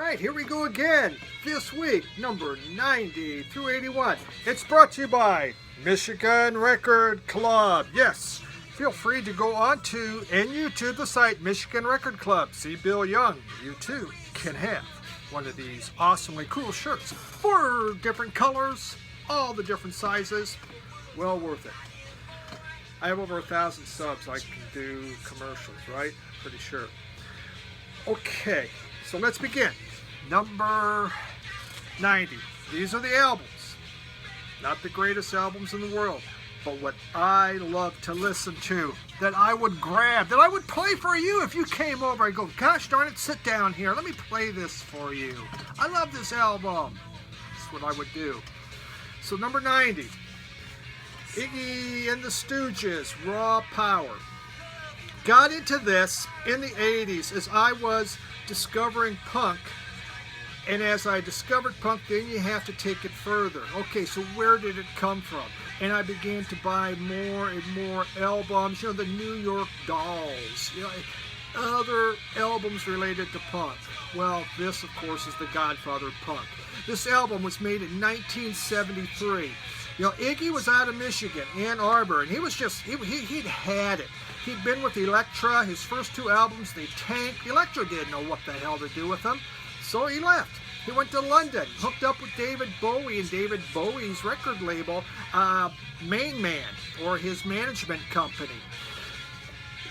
right, here we go again. This week, number 90 through 81. It's brought to you by Michigan Record Club. Yes, feel free to go on to and YouTube the site Michigan Record Club. See Bill Young. You too can have one of these awesomely cool shirts. 4 different colors, all the different sizes. Well worth it. I have over 1,000 subs. I can do commercials, right? Pretty sure. Okay, so let's begin. Number 90. These are the albums. Not the greatest albums in the world, but what I love to listen to, that I would grab, that I would play for you if you came over. I go, gosh darn it, sit down here. Let me play this for you. I love this album. That's what I would do. So number 90. Iggy and the Stooges, Raw Power. Got into this in the 80s as I was discovering punk. And as I discovered punk, then you have to take it further. Okay, so where did it come from? And I began to buy more and more albums, the New York Dolls, other albums related to punk. Well, this, of course, is the godfather of punk. This album was made in 1973. Iggy was out of Michigan, Ann Arbor, and he was just, he'd had it. He'd been with Elektra. His first 2 albums, they tanked. Elektra didn't know what the hell to do with them, so he left. He went to London, hooked up with David Bowie and David Bowie's record label, Main Man, or his management company.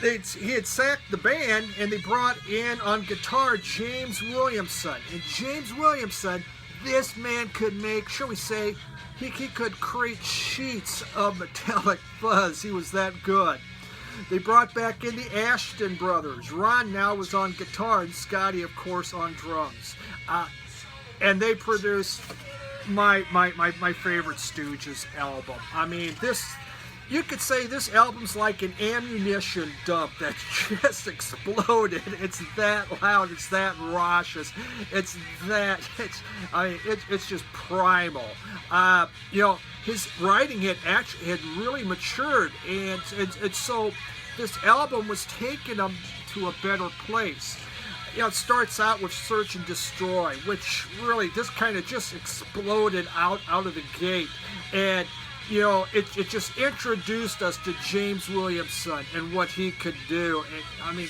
He had sacked the band, and they brought in on guitar James Williamson. And James Williamson, this man could make, shall we say, he could create sheets of metallic fuzz. He was that good. They brought back in the Ashton brothers. Ron now was on guitar, and Scotty, of course, on drums. And they produced my favorite Stooges album. I mean, you could say this album's like an ammunition dump that just exploded. It's that loud, it's that raucous, it's just primal. His writing had really matured, and so this album was taking him to a better place. It starts out with Search and Destroy, which really just kind of just exploded out of the gate, and it just introduced us to James Williamson and what he could do. And I mean,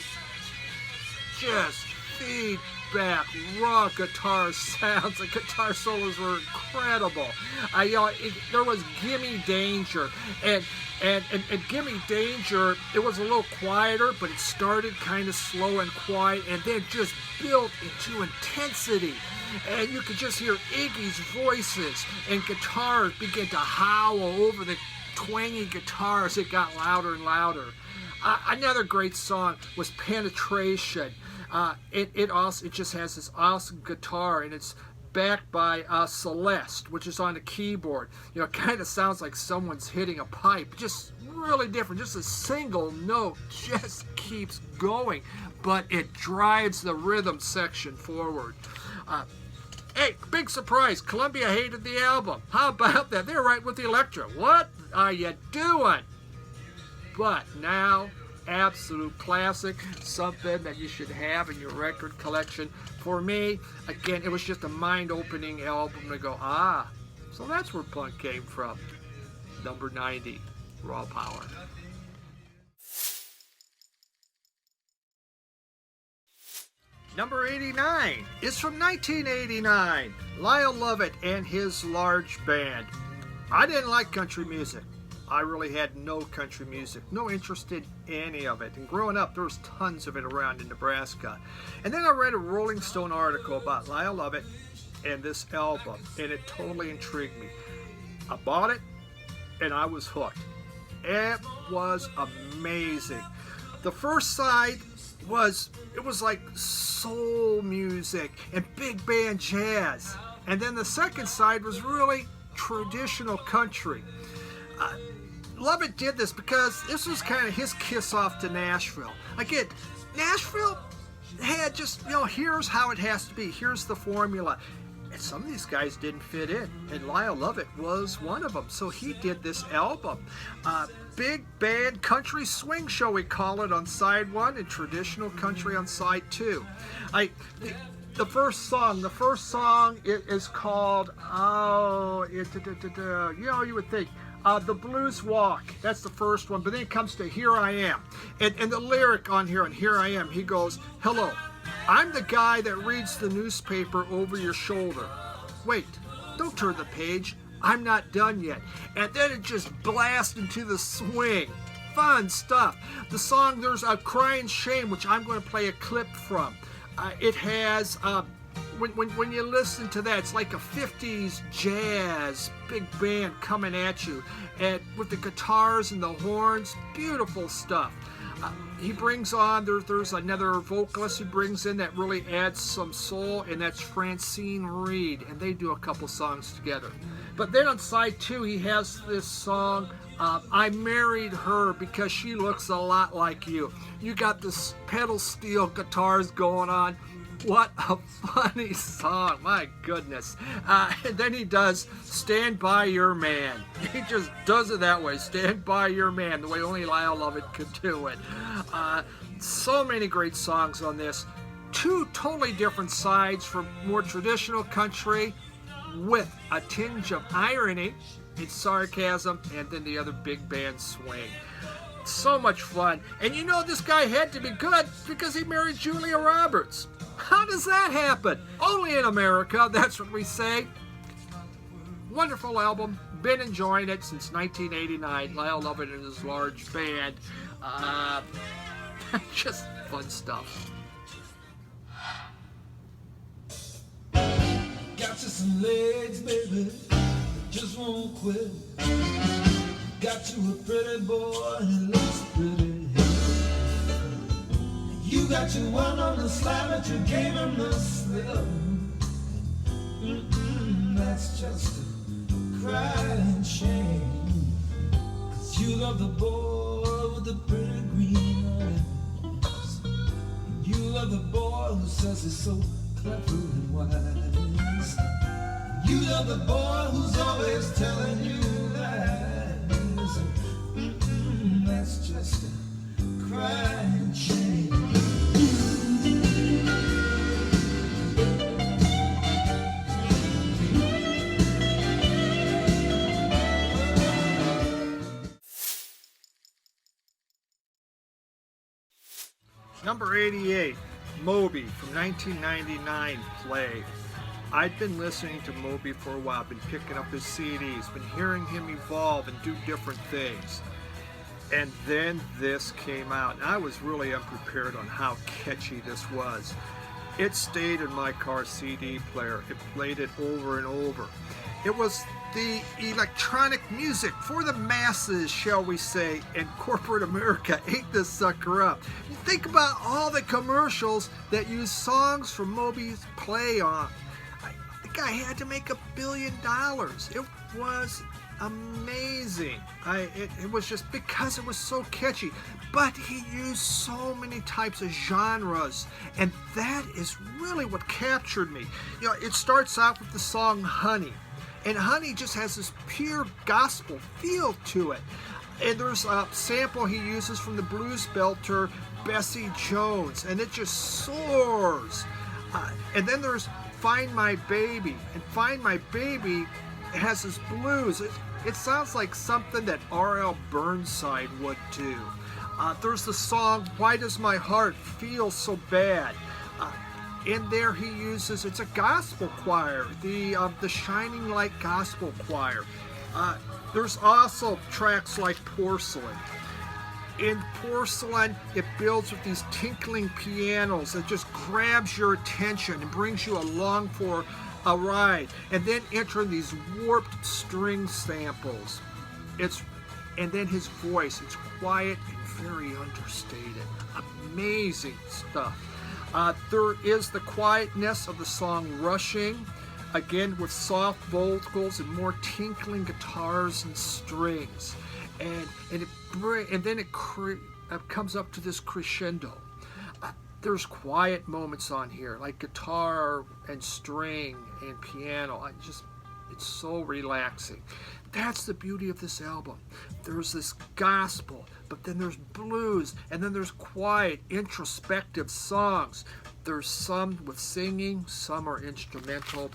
just feedback, raw guitar sounds. The guitar solos were incredible. There was Gimme Danger, and Gimme Danger, it was a little quieter, but it started kind of slow and quiet, and then just built into intensity. And you could just hear Iggy's voices and guitars begin to howl over the twangy guitars. It got louder and louder. Another great song was Penetration. It just has this awesome guitar, and it's backed by Celeste, which is on the keyboard. It kind of sounds like someone's hitting a pipe. Just really different. Just a single note just keeps going, but it drives the rhythm section forward. Hey, big surprise, Columbia hated the album. How about that? They're right with the Elektra. What are you doing? But now, absolute classic, something that you should have in your record collection. For me, again, it was just a mind-opening album to go, so that's where punk came from. Number 90, Raw Power. Number 89 is from 1989. Lyle Lovett and his large band. I didn't like country music. I really had no country music, no interest in any of it. And growing up, there was tons of it around in Nebraska. And then I read a Rolling Stone article about Lyle Lovett and this album, and it totally intrigued me. I bought it, and I was hooked. It was amazing. The first side was like soul music and big band jazz. And then the second side was really traditional country. Lovett did this because this was kind of his kiss off to Nashville. Again, Nashville had just, here's how it has to be. Here's the formula. And some of these guys didn't fit in. And Lyle Lovett was one of them. So he did this album. Big band country swing show, we call it, on side 1, and traditional country on side 2. The first song is called, you would think, The Blues Walk. That's the first one, but then it comes to Here I Am. And the lyric on here, I Am, he goes, hello, I'm the guy that reads the newspaper over your shoulder. Wait, don't turn the page, I'm not done yet. And then it just blasts into the swing. Fun stuff. The song, there's a Crying Shame, which I'm going to play a clip from. It has, when you listen to that, it's like a 50s jazz big band coming at you, and with the guitars and the horns, beautiful stuff. He brings on, there's another vocalist he brings in that really adds some soul, and that's Francine Reed, and they do a couple songs together. But then on side 2, he has this song, I Married Her Because She Looks a Lot Like You. You got this pedal steel guitars going on. What a funny song, my goodness. And then he does Stand By Your Man. He just does it that way, Stand By Your Man, the way only Lyle Lovett could do it. So many great songs on this. 2 totally different sides from more traditional country with a tinge of irony, it's sarcasm, and then the other big band swing. So much fun. And you know this guy had to be good because he married Julia Roberts. How does that happen? Only in America, that's what we say. Wonderful album. Been enjoying it since 1989. Lyle Lovett and his large band. Just fun stuff. Got you some legs, baby, that just won't quit. Got you a pretty boy and he looks pretty. You got your one on the slide, but you gave him the slip. That's just a crying shame. 'Cause you love the boy with the pretty green eyes. You love the boy who says he's so clever and wise. You love the boy who's always telling you lies. That's just a crying shame. Number 88, Moby from 1999 play. I'd been listening to Moby for a while, been picking up his CDs, been hearing him evolve and do different things. And then this came out, and I was really unprepared on how catchy this was. It stayed in my car CD player. It played it over and over. It was the electronic music for the masses, shall we say, and corporate America ate this sucker up. You think about all the commercials that use songs from Moby's play on. The guy had to make $1 billion. It was amazing. It was just because it was so catchy. But he used so many types of genres, and that is really what captured me. You know, it starts out with the song Honey. And Honey just has this pure gospel feel to it. And there's a sample he uses from the blues belter Bessie Jones, and it just soars. And then there's Find My Baby. And Find My Baby has this blues. It sounds like something that R.L. Burnside would do. There's the song Why Does My Heart Feel So Bad? In there he uses, it's a gospel choir, the Shining Light Gospel Choir. There's also tracks like Porcelain. In Porcelain, it builds with these tinkling pianos that just grabs your attention and brings you along for a ride. And then enter these warped string samples. And then his voice, it's quiet and very understated. Amazing stuff. There is the quietness of the song Rushing, again with soft vocals and more tinkling guitars and strings, and then it comes up to this crescendo. There's quiet moments on here, like guitar and string and piano. It's so relaxing. That's the beauty of this album. There's this gospel, but then there's blues, and then there's quiet, introspective songs. There's some with singing, some are instrumental.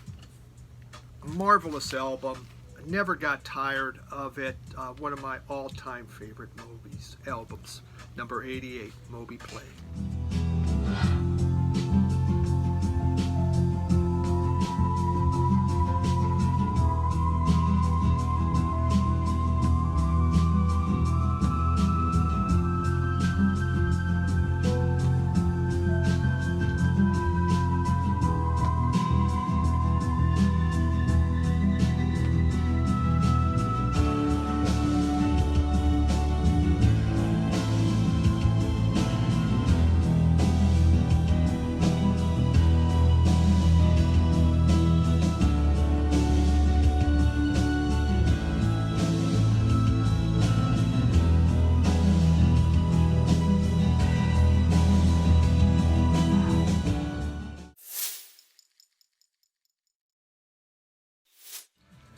Marvelous album. Never got tired of it. One of my all-time favorite Moby's albums. Number 88, Moby Play.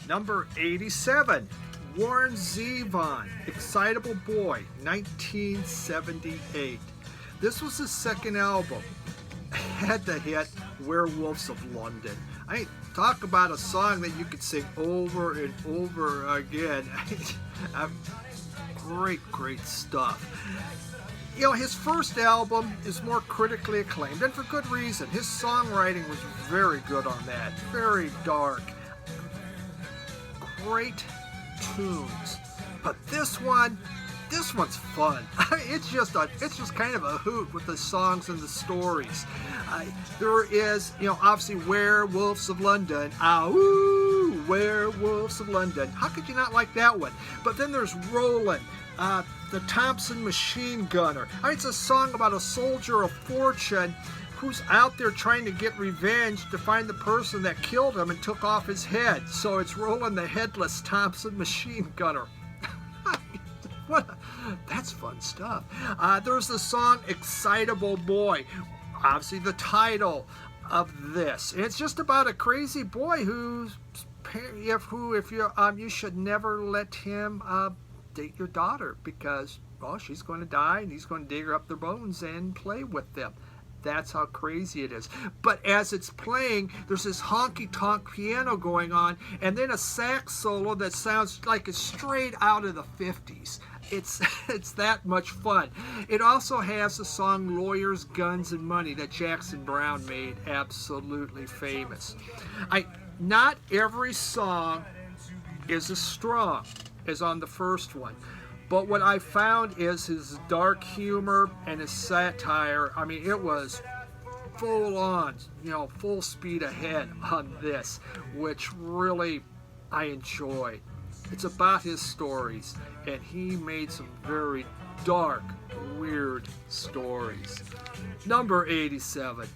Number 87, Warren Zevon, Excitable Boy, 1978. This was his second album. Had the hit Werewolves of London. I talk about a song that you could sing over and over again. Great stuff. You know, his first album is more critically acclaimed, and for good reason. His songwriting was very good on that. Very dark. Great tunes. But this one's fun. It's just kind of a hoot with the songs and the stories. There is, obviously Werewolves of London. Ooh, Werewolves of London. How could you not like that one? But then there's Roland, the Thompson Machine Gunner. It's a song about a soldier of fortune who's out there trying to get revenge to find the person that killed him and took off his head. So it's Roland the Headless Thompson Machine Gunner. That's fun stuff. There's the song Excitable Boy, obviously the title of this. And it's just about a crazy boy you should never let him date your daughter because, well, she's going to die and he's going to dig her up their bones and play with them. That's how crazy it is. But as it's playing, there's this honky-tonk piano going on, and then a sax solo that sounds like it's straight out of the 50s. It's that much fun. It also has the song Lawyers, Guns, and Money that Jackson Browne made absolutely famous. Not every song is as strong as on the first one. But what I found is his dark humor and his satire. It was full on, full speed ahead on this, which really I enjoyed. It's about his stories, and he made some very dark, weird stories. Number 87,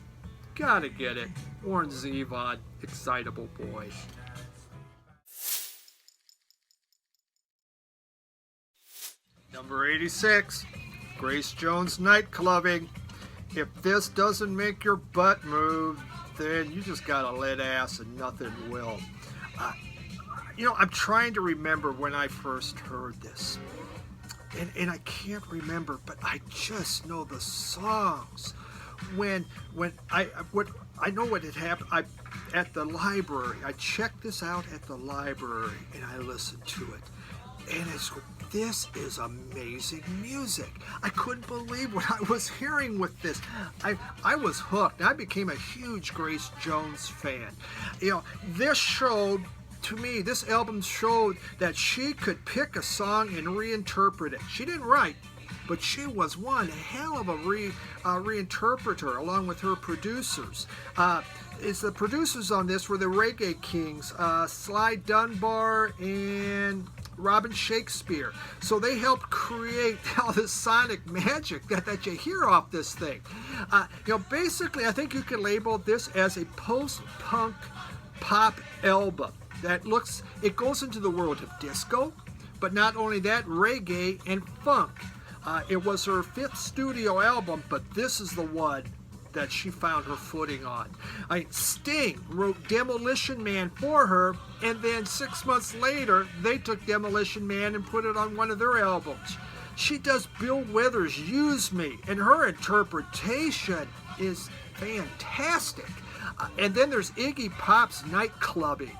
gotta get it, Warren Zevon, Excitable Boy. Number 86, Grace Jones, Nightclubbing. If this doesn't make your butt move, then you just gotta let ass and nothing will. I'm trying to remember when I first heard this. And I can't remember, but I just know the songs. When I know what had happened. At the library, I checked this out at the library and I listened to it. And this is amazing music. I couldn't believe what I was hearing with this. I was hooked. I became a huge Grace Jones fan. This album showed that she could pick a song and reinterpret it. She didn't write, but she was one hell of a reinterpreter along with her producers. The producers on this were the Reggae Kings, Sly Dunbar and Robin Shakespeare. So they helped create all this sonic magic that you hear off this thing. Basically, I think you can label this as a post-punk pop album it goes into the world of disco, but not only that, reggae and funk. It was her 5th studio album, but this is the one that she found her footing on. Sting wrote Demolition Man for her, and then 6 months later, they took Demolition Man and put it on one of their albums. She does Bill Withers' Use Me, and her interpretation is fantastic. And then there's Iggy Pop's Nightclubbing.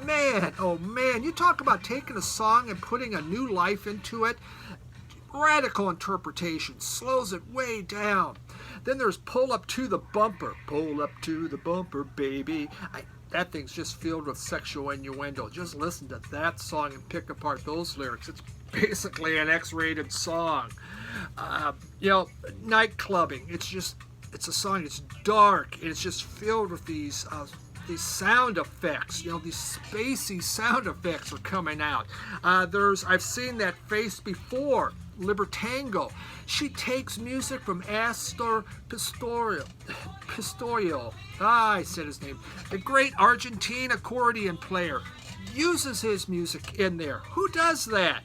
Man, oh man, you talk about taking a song and putting a new life into it. Radical interpretation, slows it way down. Then there's Pull Up to the Bumper. Pull up to the bumper, baby. That thing's just filled with sexual innuendo. Just listen to that song and pick apart those lyrics. It's basically an X-rated song. Nightclubbing. It's a song. It's dark. And it's just filled with these sound effects. These spacey sound effects are coming out. I've seen that face before. Libertango. She takes music from Astor Pistorio. I said his name. The great Argentine accordion player. Uses his music in there. Who does that?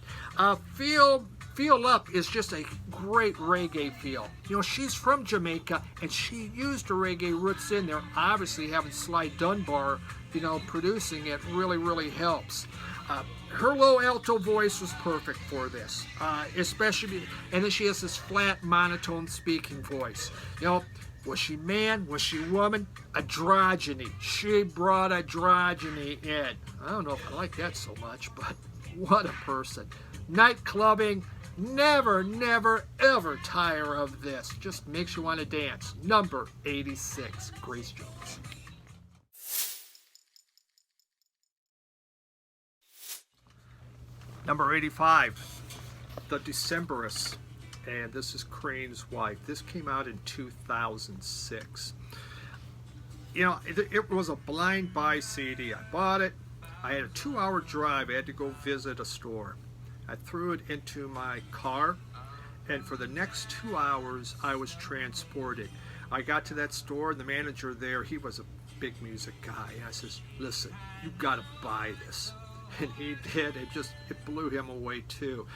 Feel Up is just a great reggae feel. She's from Jamaica, and she used the reggae roots in there. Obviously, having Sly Dunbar, producing it really helps. Her low alto voice was perfect for this, especially, and then she has this flat monotone speaking voice. Was she man? Was she woman? Androgyny. She brought androgyny in. I don't know if I like that so much, but what a person. Nightclubbing. Never, ever tire of this. Just makes you want to dance. Number 86, Grace Jones. Number 85, The Decemberists. And this is Crane's Wife. This came out in 2006. It was a blind buy CD. I bought it. I had a 2-hour drive. I had to go visit a store. I threw it into my car, and for the next 2 hours, I was transported. I got to that store, and the manager there, he was a big music guy. And I says, listen, you got to buy this. And he did. It blew him away, too.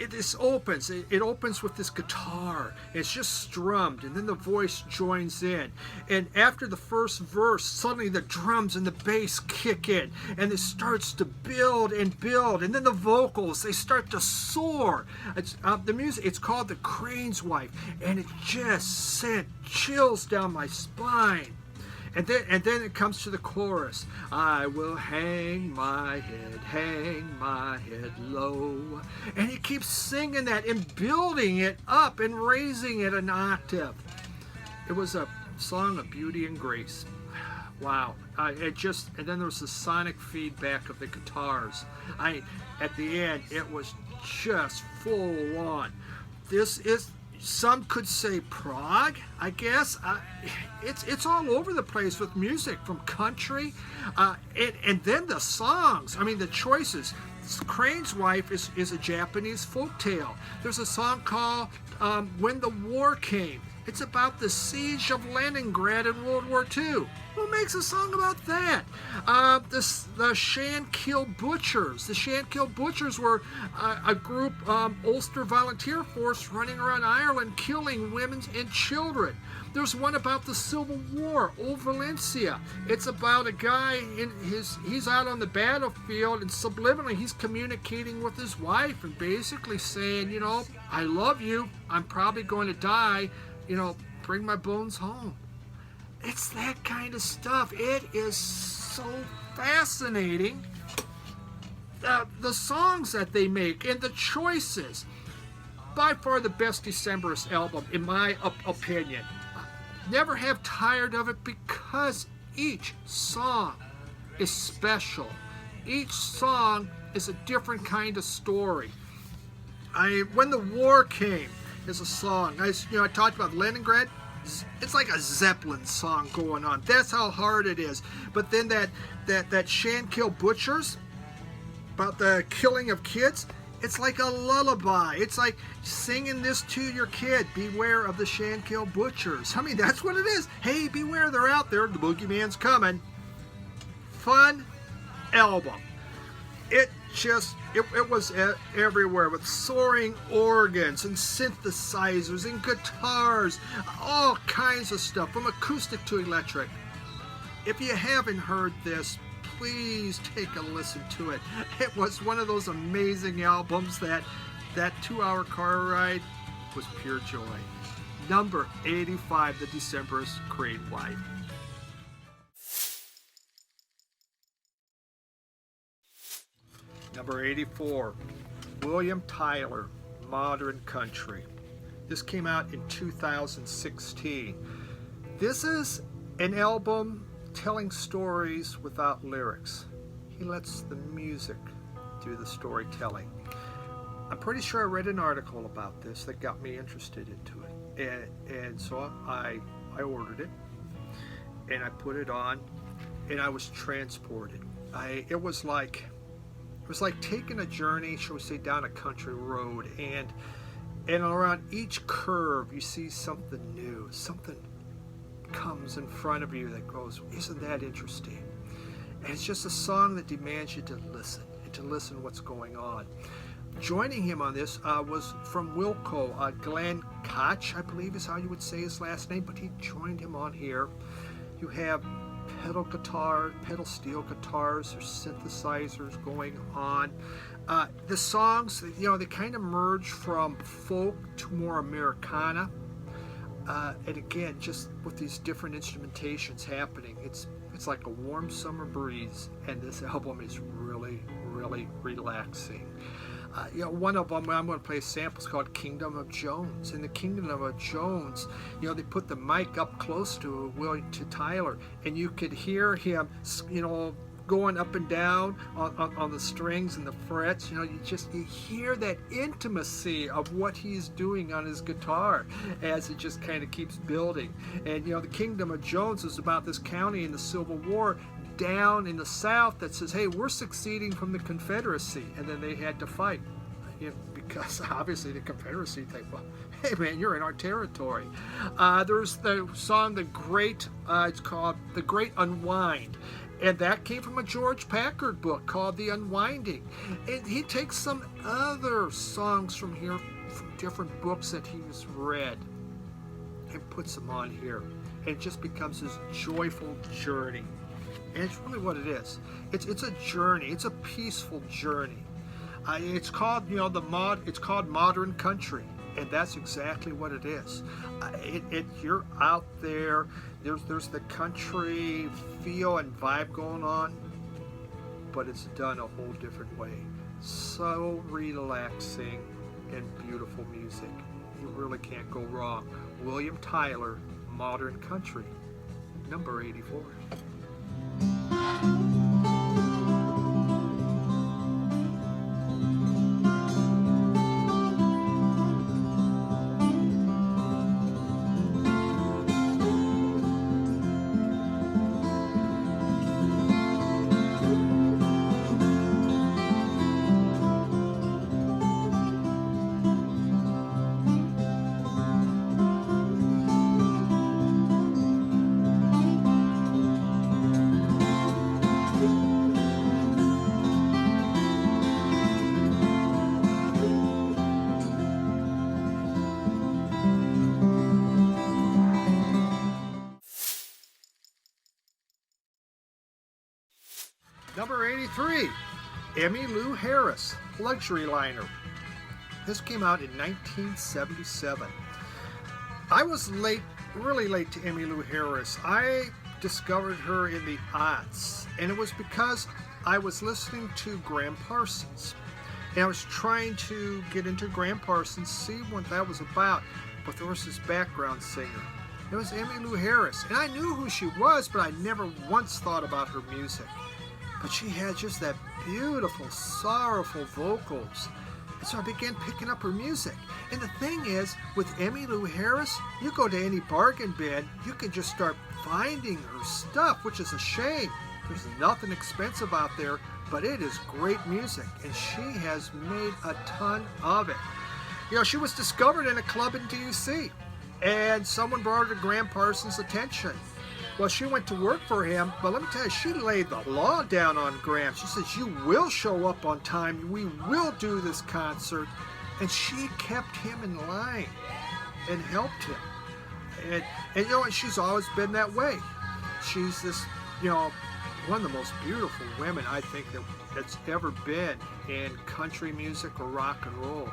This opens. It opens with this guitar. It's just strummed, and then the voice joins in. And after the first verse, suddenly the drums and the bass kick in, and it starts to build, and then the vocals, they start to soar. It's the music. It's called The Crane's Wife, and it just sent chills down my spine. And then it comes to the chorus. I will hang my head low. And he keeps singing that and building it up and raising it an octave. It was a song of beauty and grace. Wow. And then there was the sonic feedback of the guitars. At the end, it was just full on. This is, some could say prog, I guess. It's all over the place with music, from country, and then the songs. The choices. Crane's Wife is a Japanese folktale. There's a song called When the War Came. It's about the siege of Leningrad in World War II. Who makes a song about that? The Shankill Butchers. The Shankill Butchers were a group, Ulster volunteer force running around Ireland killing women and children. There's one about the Civil War, Old Valencia. It's about a guy he's out on the battlefield, and subliminally he's communicating with his wife and basically saying, I love you. I'm probably going to die. Bring my bones home. It's that kind of stuff. It is so fascinating. The songs that they make and the choices. By far the best Decemberists album, in my opinion. Never have tired of it because each song is special. Each song is a different kind of story. When the War Came is a song. I talked about Leningrad. It's like a Zeppelin song going on. That's how hard it is. But then that Shankill Butchers, about the killing of kids, it's like a lullaby. It's like singing this to your kid. Beware of the Shankill Butchers. That's what it is. Hey, beware, they're out there. The boogeyman's coming. Fun album. It was everywhere, with soaring organs and synthesizers and guitars, all kinds of stuff, from acoustic to electric. If you haven't heard this, please take a listen to it. It was one of those amazing albums that that 2-hour car ride was pure joy. Number 85, the Decemberists, Crane White. Number 84, William Tyler, Modern Country. This came out in 2016. This is an album telling stories without lyrics. He lets the music do the storytelling. I'm pretty sure I read an article about this that got me interested into it. And so I ordered it, and I put it on, and I was transported. It was like taking a journey, shall we say, down a country road, and around each curve you see something new, something comes in front of you that goes, isn't that interesting? And it's just a song that demands you to listen, and to listen what's going on. Joining him on this was from Wilco, Glenn Koch, I believe is how you would say his last name, but he joined him on here. You have pedal steel guitars or synthesizers going on. The songs, they kind of merge from folk to more Americana. And again, just with these different instrumentations happening, it's like a warm summer breeze, and this album is really, really relaxing. One of them, I'm going to play a sample, is called Kingdom of Jones. In the Kingdom of Jones, they put the mic up close to Tyler, and you could hear him, going up and down on the strings and the frets. You hear that intimacy of what he's doing on his guitar as it just kind of keeps building. And the Kingdom of Jones is about this county in the Civil War down in the South that says, hey, we're succeeding from the Confederacy, and then they had to fight, because obviously the Confederacy think, well, hey man, you're in our territory. There's the song it's called The Great Unwind, and that came from a George Packard book called The Unwinding. And he takes some other songs from here, from different books that he's read, and puts them on here, and it just becomes this joyful journey. And it's really what it is. It's a journey. It's a peaceful journey. It's called it's called Modern Country, and that's exactly what it is. You're out there. There's the country feel and vibe going on, but it's done a whole different way. So relaxing and beautiful music. You really can't go wrong. William Tyler, Modern Country, number 84. Number 83, Emmylou Harris, Luxury Liner. This came out in 1977. I was really late to Emmylou Harris. I discovered her in the aughts, and it was because I was listening to Graham Parsons. And I was trying to get into Graham Parsons, see what that was about, but there was this background singer. It was Emmylou Harris, and I knew who she was, but I never once thought about her music. But she had just that beautiful, sorrowful vocals. And so I began picking up her music. And the thing is, with Emmylou Harris, you go to any bargain bin, you can just start finding her stuff, which is a shame. There's nothing expensive out there, but it is great music, and she has made a ton of it. She was discovered in a club in D.C., and someone brought her to Graham Parsons' attention. Well, she went to work for him, but let me tell you, she laid the law down on Graham. She says, you will show up on time, we will do this concert. And she kept him in line and helped him. And she's always been that way. She's this, one of the most beautiful women I think that's ever been in country music or rock and roll.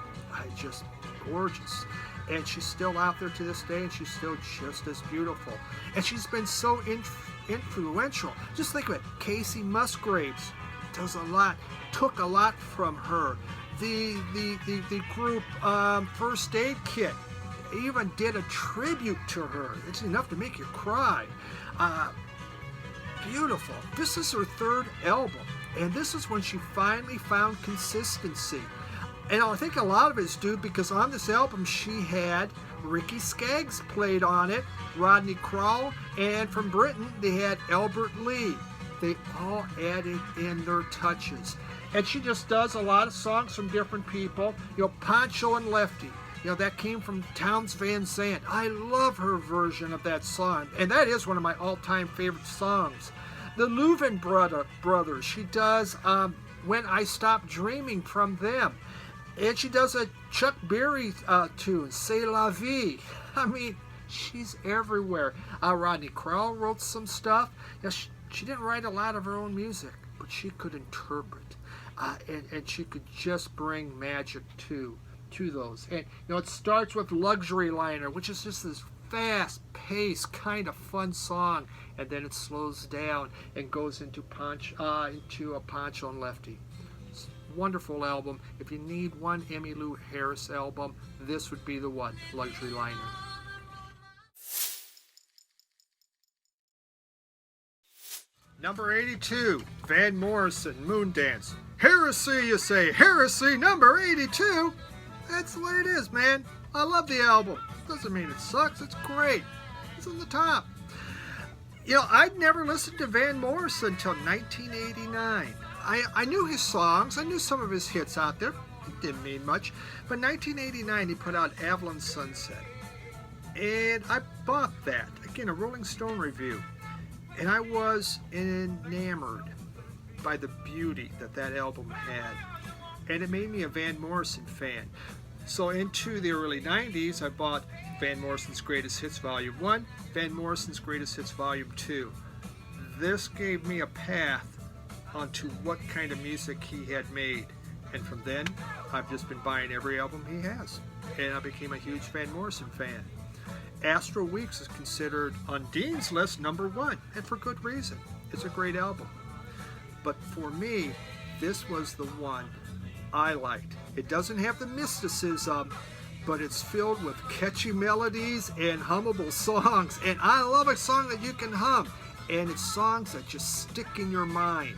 Just gorgeous. And she's still out there to this day, and she's still just as beautiful. And she's been so influential. Just think of it. Casey Musgraves does a lot, took a lot from her. The group First Aid Kit even did a tribute to her. It's enough to make you cry. Beautiful. This is her third album, and this is when she finally found consistency. And I think a lot of it's due because on this album she had Ricky Skaggs played on it, Rodney Crowell, and from Britain they had Albert Lee. They all added in their touches. And she just does a lot of songs from different people. You know, Pancho and Lefty. You know, that came from Townes Van Zandt. I love her version of that song. And that is one of my all-time favorite songs. The Louvin brothers. She does When I Stop Dreaming from them. And she does a Chuck Berry tune, C'est la vie. I mean, she's everywhere. Rodney Crowell wrote some stuff. You know, she didn't write a lot of her own music, but she could interpret. And she could just bring magic to those. And, you know, it starts with Luxury Liner, which is just this fast-paced, kind of fun song. And then it slows down and goes into a Pancho and Lefty. Wonderful album. If you need one Emmylou Harris album, this would be the one, Luxury Liner. Number 82, Van Morrison, Moondance. Heresy, you say? Heresy, number 82? That's the way it is, man. I love the album. Doesn't mean it sucks. It's great. It's on the top. You know, I'd never listened to Van Morrison until 1989. I knew his songs. I knew some of his hits out there. It didn't mean much. But 1989, he put out Avalon Sunset. And I bought that. Again, a Rolling Stone review. And I was enamored by the beauty that album had. And it made me a Van Morrison fan. So into the early 90s, I bought Van Morrison's Greatest Hits Volume 1, Van Morrison's Greatest Hits Volume 2. This gave me a path onto what kind of music he had made. And from then, I've just been buying every album he has. And I became a huge Van Morrison fan. Astral Weeks is considered on Dean's list #1, and for good reason. It's a great album. But for me, this was the one I liked. It doesn't have the mysticism, but it's filled with catchy melodies and hummable songs. And I love a song that you can hum. And it's songs that just stick in your mind.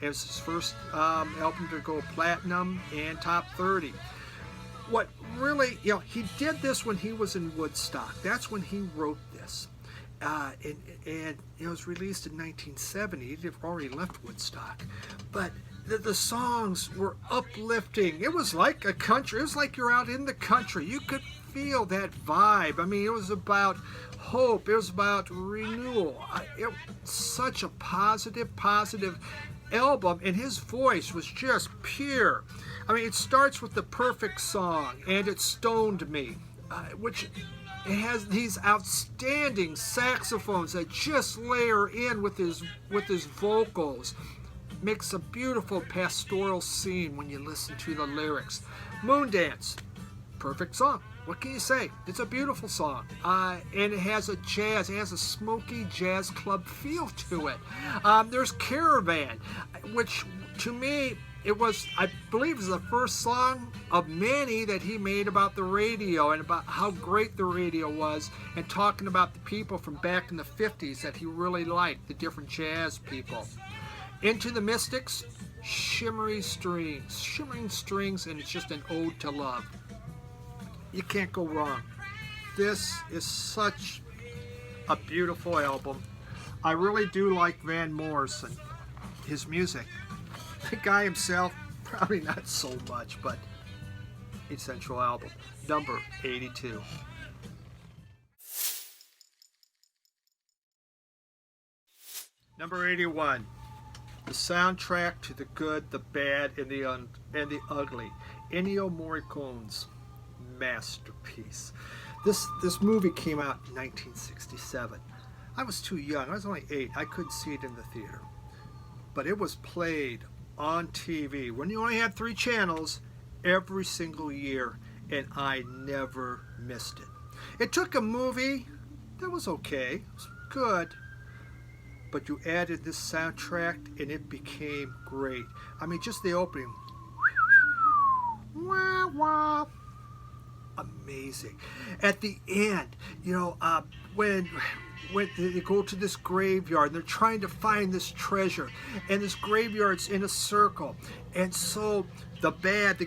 It was his first album to go platinum and top 30. What really, you know, he did this when he was in Woodstock. That's when he wrote this. And it was released in 1970. He'd already left Woodstock. But the songs were uplifting. It was like a country. It was like you're out in the country. You could feel that vibe. I mean, it was about hope. It was about renewal. It was such a positive album, and his voice was just pure. I mean, it starts with the perfect song, and it stoned me, which it has these outstanding saxophones that just layer in with his vocals. Makes a beautiful pastoral scene when you listen to the lyrics. Moondance, perfect song. What can you say? It's a beautiful song. And it has a smoky jazz club feel to it. There's Caravan, which to me, I believe it was the first song of many that he made about the radio and about how great the radio was, and talking about the people from back in the 50s that he really liked, the different jazz people. Into the Mystics, shimmering strings, and it's just an ode to love. You can't go wrong. This is such a beautiful album. I really do like Van Morrison, his music. The guy himself, probably not so much, but essential album. Number 82. Number 81. The soundtrack to the good, the bad, and the ugly. Ennio Morricone's masterpiece. This movie came out in 1967. I was too young. I was only 8. I couldn't see it in the theater. but it was played on TV when you only had 3 channels every single year, and I never missed it. It took a movie that was okay, it was good, but you added this soundtrack and it became great. I mean, just the opening. Wah, wah. Amazing. At the end, when they go to this graveyard and they're trying to find this treasure, and this graveyard's in a circle, and so the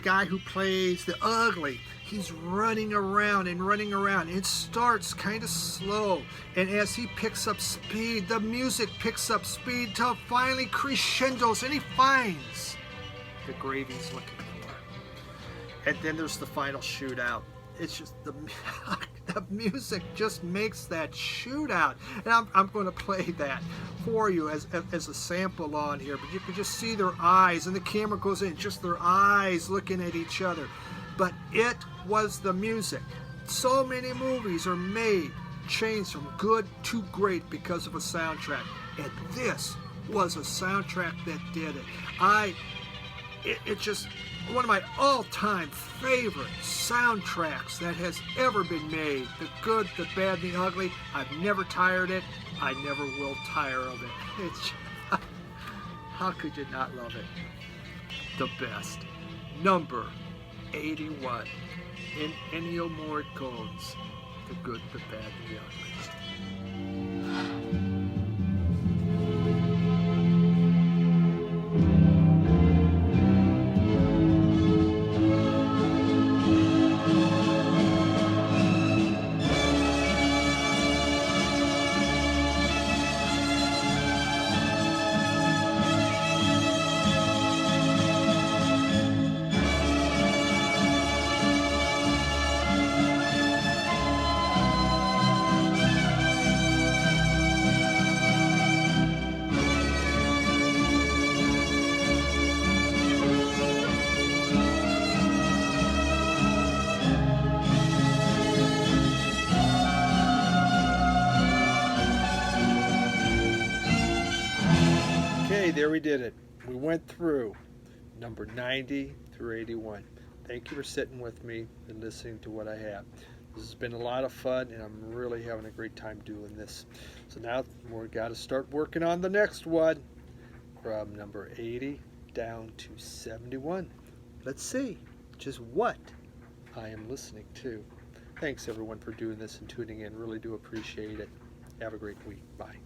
guy who plays the ugly, he's running around. It starts kind of slow, and as he picks up speed, the music picks up speed till finally crescendos, and he finds the grave he's looking for. And then there's the final shootout. It's just the music just makes that shootout, and I'm going to play that for you as a sample on here. But you can just see their eyes, and the camera goes in, just their eyes looking at each other. But it was the music. So many movies are made, changed from good to great because of a soundtrack, and this was a soundtrack that did it. It's just one of my all-time favorite soundtracks that has ever been made. The good, the bad, the ugly. I've never tired it. I never will tire of it. It's how could you not love it? The best. Number 81 in Ennio Morricone's The Good, the Bad, and the Ugly. There we did it. We went through number 90 through 81. Thank you for sitting with me and listening to what I have. This has been a lot of fun, and I'm really having a great time doing this. So now we've got to start working on the next one, from number 80 down to 71. Let's see just what I am listening to. Thanks everyone for doing this and tuning in. Really do appreciate it. Have a great week. Bye.